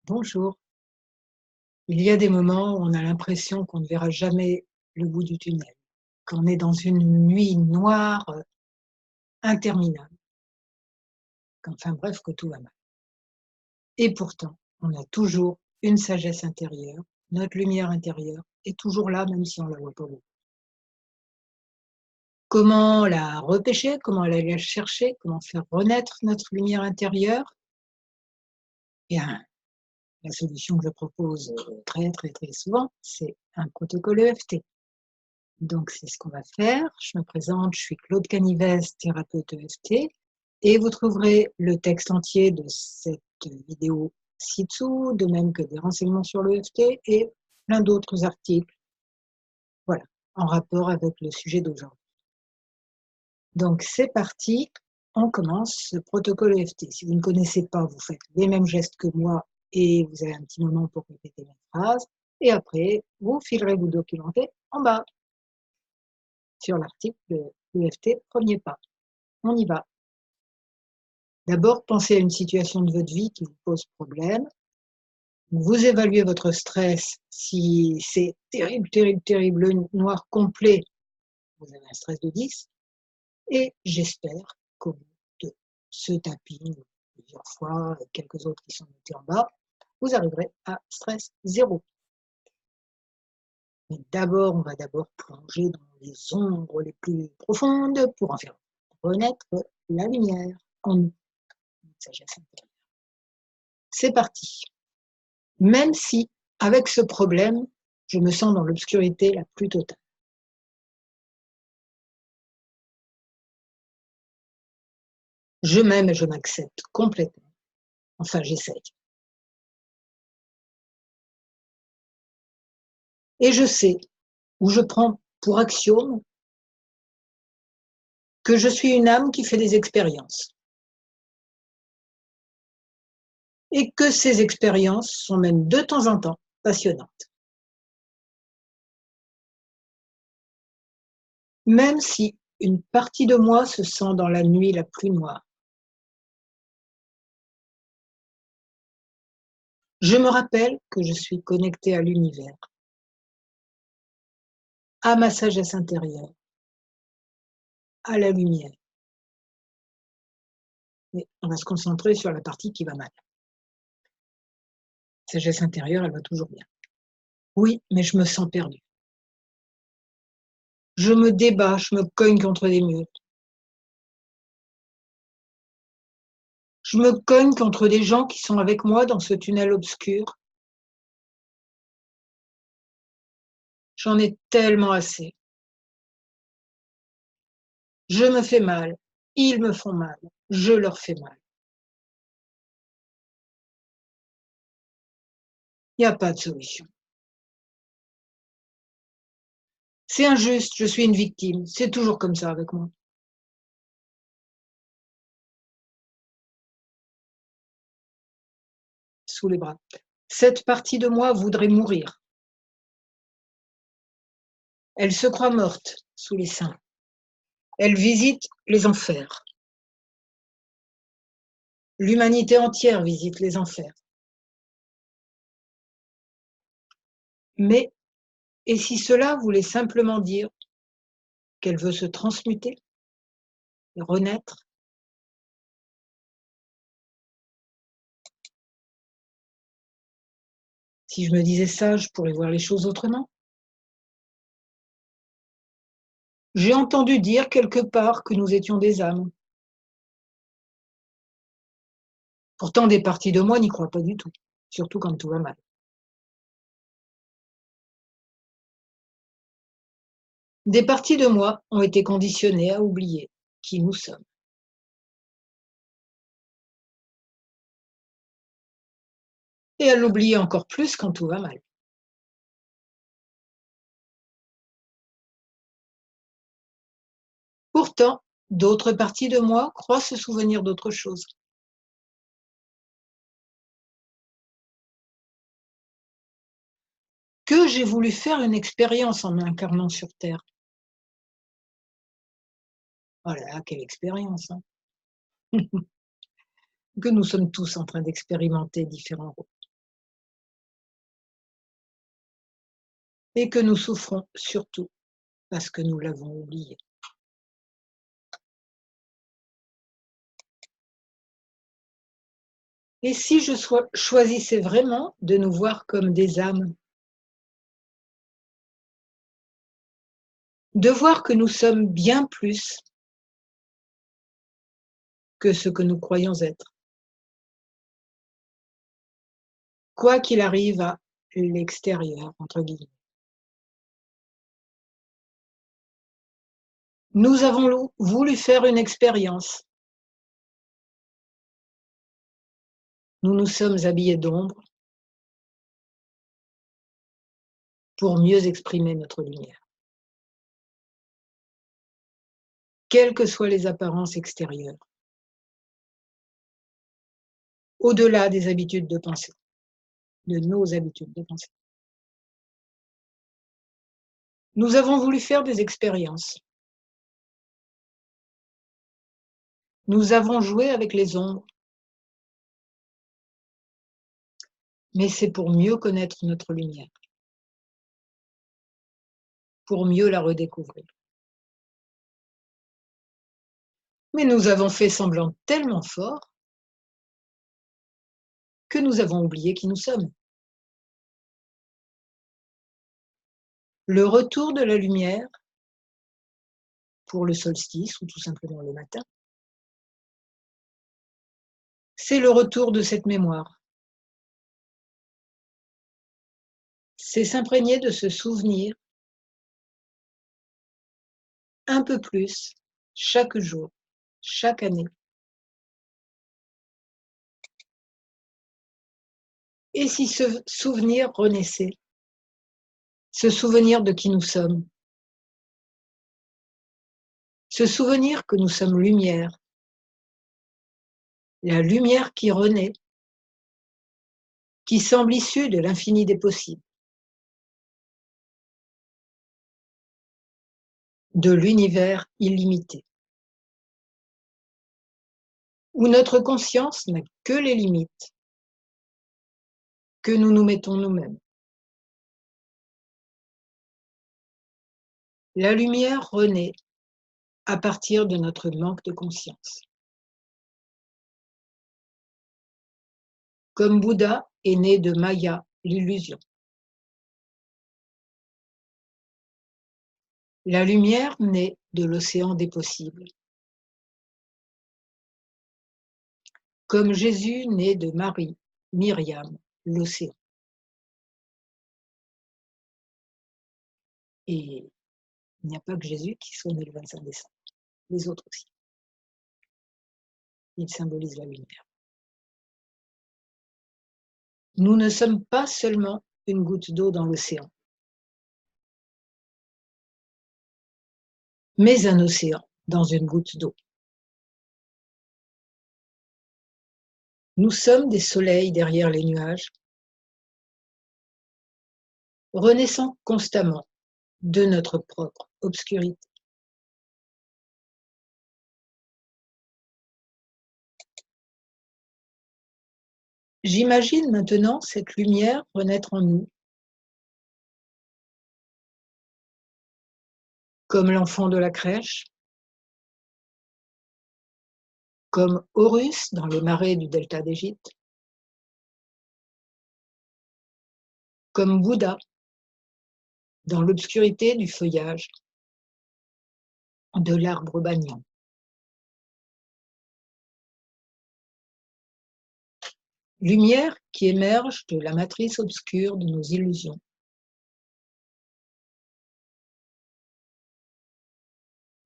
Bonjour. Il y a des moments où on a l'impression qu'on ne verra jamais le bout du tunnel, qu'on est dans une nuit noire, interminable, qu'enfin bref, que tout va mal. Et pourtant, on a toujours une sagesse intérieure, notre lumière intérieure est toujours là, même si on ne la voit pas beaucoup. Comment la repêcher? Comment aller la chercher? Comment faire renaître notre lumière intérieure? Bien, la solution que je propose, très, très, très souvent, c'est un protocole EFT. Donc, c'est ce qu'on va faire. Je me présente, je suis Claude Canivez, thérapeute EFT, et vous trouverez le texte entier de cette vidéo ci-dessous, de même que des renseignements sur l'EFT et plein d'autres articles, voilà, en rapport avec le sujet d'aujourd'hui. Donc, c'est parti, on commence ce protocole EFT. Si vous ne connaissez pas, vous faites les mêmes gestes que moi et vous avez un petit moment pour répéter la phrase, et après, vous filerez vous documenter en bas sur l'article EFT, premier pas. On y va. D'abord, pensez à une situation de votre vie qui vous pose problème. Vous évaluez votre stress. Si c'est terrible, terrible, terrible, le noir complet, vous avez un stress de 10. Et j'espère qu'au bout de ce tapping, plusieurs fois, quelques autres qui sont notés en bas, vous arriverez à stress 0. Mais d'abord, on va d'abord plonger dans les ombres les plus profondes pour en faire renaître la lumière en nous. Sagesse intérieure. C'est parti. Même si, avec ce problème, je me sens dans l'obscurité la plus totale. Je m'aime et je m'accepte complètement. Enfin, j'essaye. Et je sais, ou je prends pour axiome, que je suis une âme qui fait des expériences. Et que ces expériences sont même de temps en temps passionnantes. Même si une partie de moi se sent dans la nuit la plus noire. Je me rappelle que je suis connectée à l'univers, à ma sagesse intérieure, à la lumière. Mais on va se concentrer sur la partie qui va mal. Sagesse intérieure, elle va toujours bien. Oui, mais je me sens perdue. Je me débats, je me cogne contre des murs. Je me cogne contre des gens qui sont avec moi dans ce tunnel obscur. J'en ai tellement assez. Je me fais mal, ils me font mal, je leur fais mal. Il n'y a pas de solution. C'est injuste, je suis une victime. C'est toujours comme ça avec moi. Sous les bras. Cette partie de moi voudrait mourir. Elle se croit morte sous les seins. Elle visite les enfers. L'humanité entière visite les enfers. Mais, et si cela voulait simplement dire qu'elle veut se transmuter, renaître? Si je me disais ça, je pourrais voir les choses autrement. J'ai entendu dire quelque part que nous étions des âmes. Pourtant, des parties de moi n'y croient pas du tout, surtout quand tout va mal. Des parties de moi ont été conditionnées à oublier qui nous sommes. Et à l'oublier encore plus quand tout va mal. Pourtant, d'autres parties de moi croient se souvenir d'autre chose. Que j'ai voulu faire une expérience en m'incarnant sur Terre. Oh là là, quelle expérience, hein. Que nous sommes tous en train d'expérimenter différents rôles. et que nous souffrons surtout parce que nous l'avons oublié. Et si je choisissais vraiment de nous voir comme des âmes, de voir que nous sommes bien plus que ce que nous croyons être, quoi qu'il arrive à l'extérieur, entre guillemets. Nous avons voulu faire une expérience. Nous nous sommes habillés d'ombre pour mieux exprimer notre lumière. Quelles que soient les apparences extérieures, au-delà des habitudes de pensée, de nos habitudes de pensée. Nous avons voulu faire des expériences. Nous avons joué avec les ombres, mais c'est pour mieux connaître notre lumière, pour mieux la redécouvrir. Mais nous avons fait semblant tellement fort que nous avons oublié qui nous sommes. Le retour de la lumière, pour le solstice ou tout simplement le matin, c'est le retour de cette mémoire. C'est s'imprégner de ce souvenir un peu plus chaque jour, chaque année. Et si ce souvenir renaissait, ce souvenir de qui nous sommes, ce souvenir que nous sommes lumière, la lumière qui renaît, qui semble issue de l'infini des possibles, de l'univers illimité, où notre conscience n'a que les limites que nous nous mettons nous-mêmes. La lumière renaît à partir de notre manque de conscience. Comme Bouddha est né de Maya, l'illusion. La lumière naît de l'océan des possibles. Comme Jésus naît de Marie, Myriam, l'océan. Et il n'y a pas que Jésus qui soit né le 25 décembre, les autres aussi. Ils symbolisent la lumière. Nous ne sommes pas seulement une goutte d'eau dans l'océan, mais un océan dans une goutte d'eau. Nous sommes des soleils derrière les nuages, renaissant constamment de notre propre obscurité. J'imagine maintenant cette lumière renaître en nous, comme l'enfant de la crèche, comme Horus dans les marais du delta d'Égypte, comme Bouddha dans l'obscurité du feuillage de l'arbre banyan. Lumière qui émerge de la matrice obscure de nos illusions.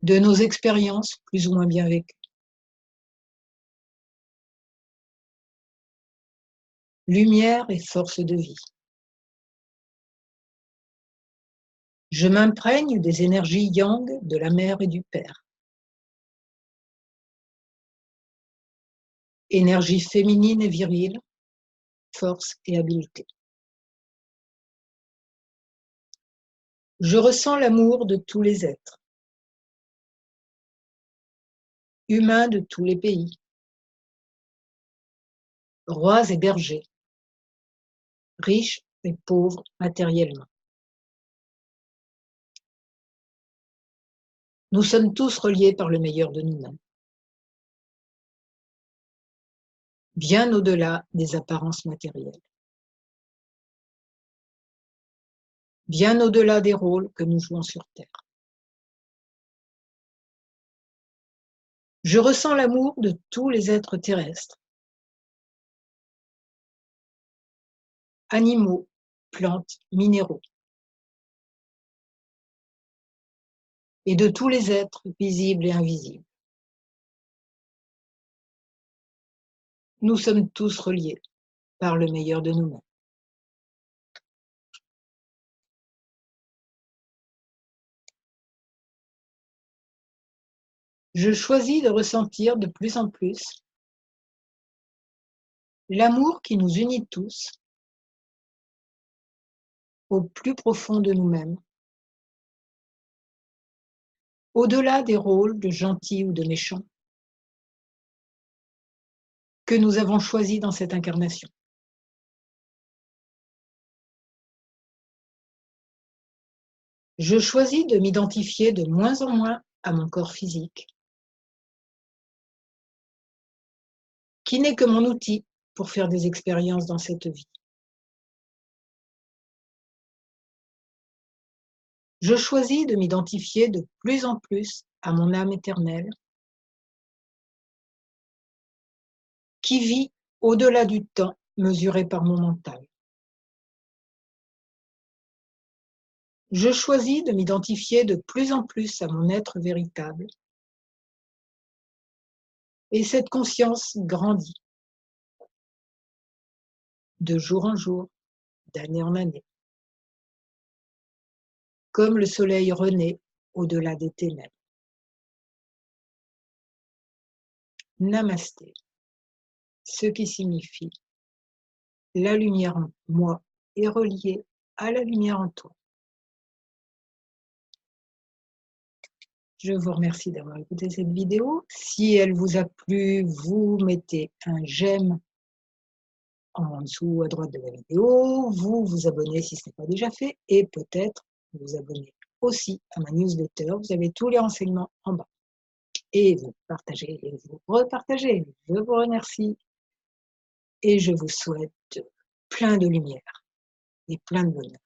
De nos expériences plus ou moins bien vécues. Lumière et force de vie. Je m'imprègne des énergies yang de la mère et du père. Énergie féminine et virile, force et habileté. Je ressens l'amour de tous les êtres, humains de tous les pays, rois et bergers, riches et pauvres matériellement. Nous sommes tous reliés par le meilleur de nous-mêmes, bien au-delà des apparences matérielles, bien au-delà des rôles que nous jouons sur Terre. Je ressens l'amour de tous les êtres terrestres, animaux, plantes, minéraux, et de tous les êtres visibles et invisibles. Nous sommes tous reliés par le meilleur de nous-mêmes. Je choisis de ressentir de plus en plus l'amour qui nous unit tous au plus profond de nous-mêmes, au-delà des rôles de gentils ou de méchants que nous avons choisis dans cette incarnation. Je choisis de m'identifier de moins en moins à mon corps physique, qui n'est que mon outil pour faire des expériences dans cette vie. Je choisis de m'identifier de plus en plus à mon âme éternelle, qui vit au-delà du temps mesuré par mon mental. Je choisis de m'identifier de plus en plus à mon être véritable, et cette conscience grandit de jour en jour, d'année en année, comme le soleil renaît au-delà des ténèbres. Namasté, ce qui signifie la lumière en moi est reliée à la lumière en toi. Je vous remercie d'avoir écouté cette vidéo. Si elle vous a plu, vous mettez un j'aime en dessous à droite de la vidéo, vous vous abonnez si ce n'est pas déjà fait, et peut-être vous abonnez aussi à ma newsletter. Vous avez tous les renseignements en bas. Et vous partagez et vous repartagez. Je vous remercie et je vous souhaite plein de lumière et plein de bonheur.